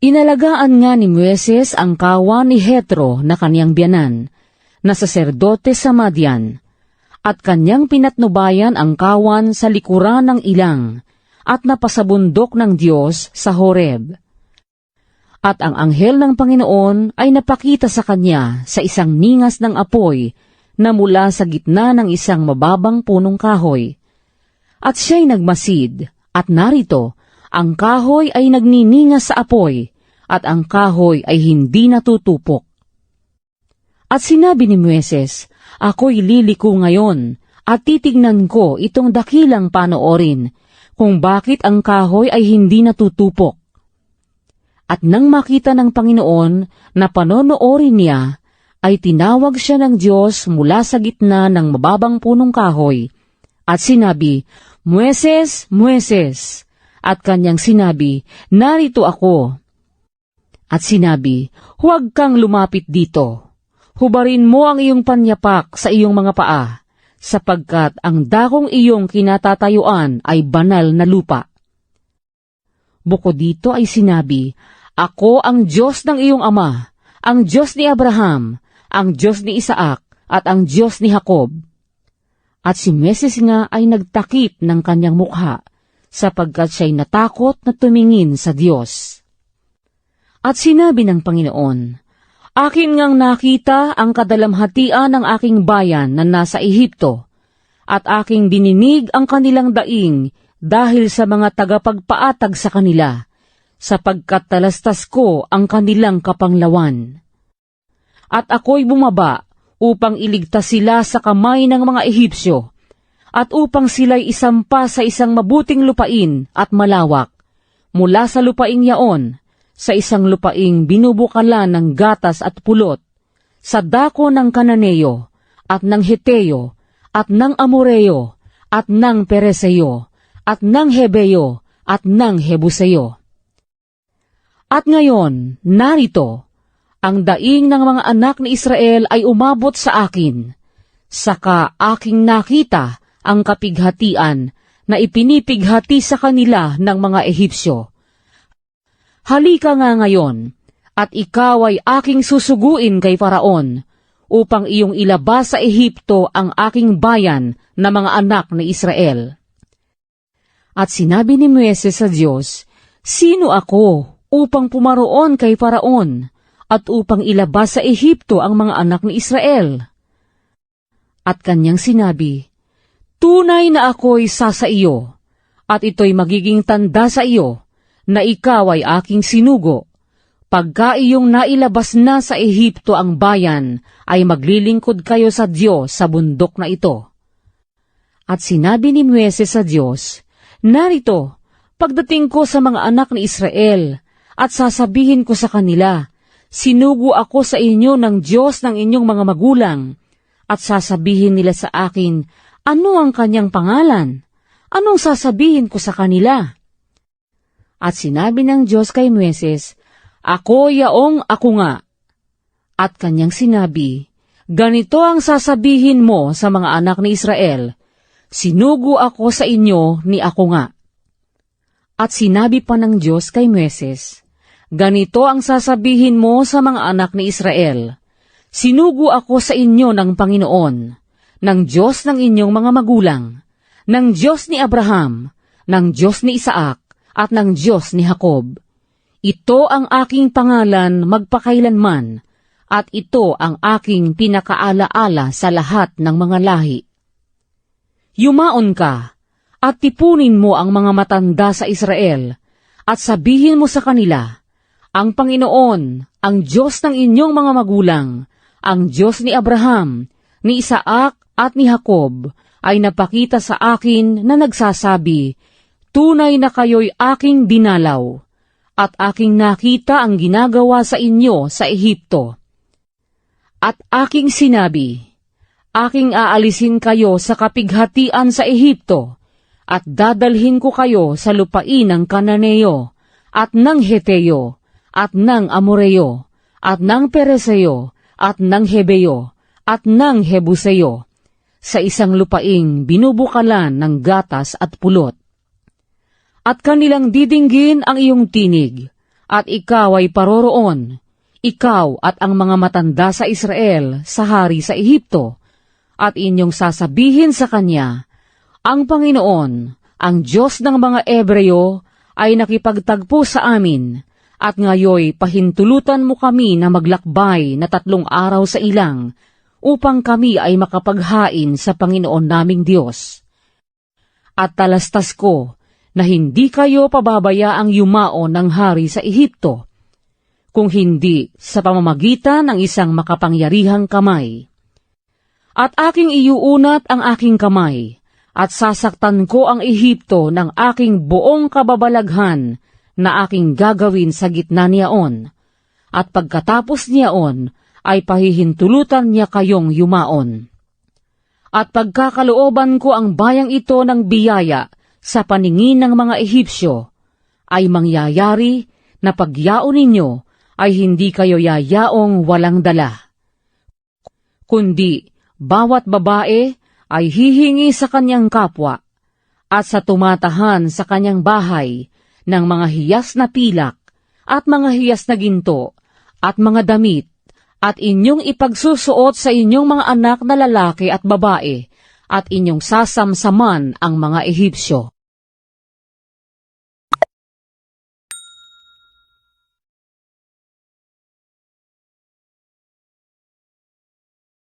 Inalagaan nga ni Moises ang kawan ni Jethro na kaniyang biyanan, na saserdote sa Madian, at kanyang pinatnubayan ang kawan sa likuran ng ilang, at napasabundok ng Diyos sa Horeb. At ang anghel ng Panginoon ay napakita sa kanya sa isang ningas ng apoy na mula sa gitna ng isang mababang punong kahoy. At siya'y nagmasid, at narito, ang kahoy ay nagniningas sa apoy, at ang kahoy ay hindi natutupok. At sinabi ni Moises, ako'y liliko ngayon, at titignan ko itong dakilang panoorin, kung bakit ang kahoy ay hindi natutupok. At nang makita ng Panginoon na panonoorin niya, ay tinawag siya ng Diyos mula sa gitna ng mababang punong kahoy, at sinabi, Moises, Moises! At kanyang sinabi, narito ako. At sinabi, huwag kang lumapit dito. Hubarin mo ang iyong panyapak sa iyong mga paa, sapagkat ang dakong iyong kinatatayuan ay banal na lupa. Bukod dito ay sinabi, ako ang Diyos ng iyong ama, ang Diyos ni Abraham, ang Diyos ni Isaac, at ang Diyos ni Jacob. At si Moises nga ay nagtakip ng kanyang mukha, sapagkat siya'y natakot na tumingin sa Diyos. At sinabi ng Panginoon, akin ngang nakita ang kadalamhatian ng aking bayan na nasa Ehipto, at aking dininig ang kanilang daing dahil sa mga tagapagpaatag sa kanila, sapagkat talastas ko ang kanilang kapanglawan. At ako'y bumaba upang iligtas sila sa kamay ng mga Ehipsyo, at upang sila'y isampa sa isang mabuting lupain at malawak, mula sa lupaing yaon, sa isang lupaing binubukalan ng gatas at pulot, sa dako ng Kananeo, at ng Heteo, at ng Amoreo, at ng Pereseo, at ng Hebeo, at ng Hebuseo. At ngayon, narito, ang daing ng mga anak ni Israel ay umabot sa akin, saka aking nakita ang kapighatian na ipinipighati sa kanila ng mga Ehipsyo. Halika nga ngayon, at ikaw ay aking susuguin kay Faraon, upang iyong ilabas sa Ehipto ang aking bayan na mga anak ni Israel. At sinabi ni Moises sa Diyos, sino ako upang pumaroon kay Faraon, at upang ilabas sa Ehipto ang mga anak ni Israel? At kanyang sinabi, tunay na ako'y sa iyo, at ito'y magiging tanda sa iyo, na ikaw ay aking sinugo. Pagka iyong nailabas na sa Ehipto ang bayan, ay maglilingkod kayo sa Diyos sa bundok na ito. At sinabi ni Moises sa Diyos, narito, pagdating ko sa mga anak ni Israel, at sasabihin ko sa kanila, sinugo ako sa inyo ng Diyos ng inyong mga magulang, at sasabihin nila sa akin, ano ang kanyang pangalan? Anong sasabihin ko sa kanila? At sinabi ng Diyos kay Moises, ako yaong ako nga. At kanyang sinabi, ganito ang sasabihin mo sa mga anak ni Israel, sinugo ako sa inyo ni ako nga. At sinabi pa ng Diyos kay Moises, ganito ang sasabihin mo sa mga anak ni Israel, sinugo ako sa inyo ng Panginoon, ng Diyos ng inyong mga magulang, ng Diyos ni Abraham, ng Diyos ni Isaac, at ng Diyos ni Jacob. Ito ang aking pangalan magpakailanman, at ito ang aking pinakaalaala sa lahat ng mga lahi. Yumaon ka, at tipunin mo ang mga matanda sa Israel, at sabihin mo sa kanila, ang Panginoon, ang Diyos ng inyong mga magulang, ang Diyos ni Abraham, ni Isaac at ni Jacob, ay napakita sa akin na nagsasabi, tunay na kayo'y aking dinalaw, at aking nakita ang ginagawa sa inyo sa Ehipto. At aking sinabi, aking aalisin kayo sa kapighatian sa Ehipto, at dadalhin ko kayo sa lupain ng Kananeo, at ng Heteo, at ng Amoreo, at ng Pereseo, at ng Hebeo, at ng Hebuseo, sa isang lupaing binubukalan ng gatas at pulot. At kanilang didinggin ang iyong tinig, At ikaw ay paroroon, ikaw at ang mga matanda sa Israel sa hari sa Ehipto, at inyong sasabihin sa kanya, ang Panginoon, ang Diyos ng mga Ebreo, ay nakipagtagpo sa amin, at ngayoy pahintulutan mo kami na maglakbay na 3 araw sa ilang, upang kami ay makapaghain sa Panginoon naming Diyos. At talastas ko na hindi kayo pababayaang yumaon ng hari sa Ehipto, kung hindi sa pamamagitan ng isang makapangyarihang kamay. At aking iuunat ang aking kamay, at sasaktan ko ang Ehipto ng aking buong kababalaghan na aking gagawin sa gitna niyaon, at pagkatapos niyaon ay pahihintulutan niya kayong yumaon. At pagkakalooban ko ang bayang ito ng biyaya sa paningin ng mga Ehipsyo, ay mangyayari na pagyaon ninyo ay hindi kayo yayaong walang dala. Kundi bawat babae ay hihingi sa kanyang kapwa at sa tumatahan sa kanyang bahay ng mga hiyas na pilak at mga hiyas na ginto at mga damit, at inyong ipagsusuot sa inyong mga anak na lalaki at babae, at inyong sasamsaman ang mga Ehipsyo.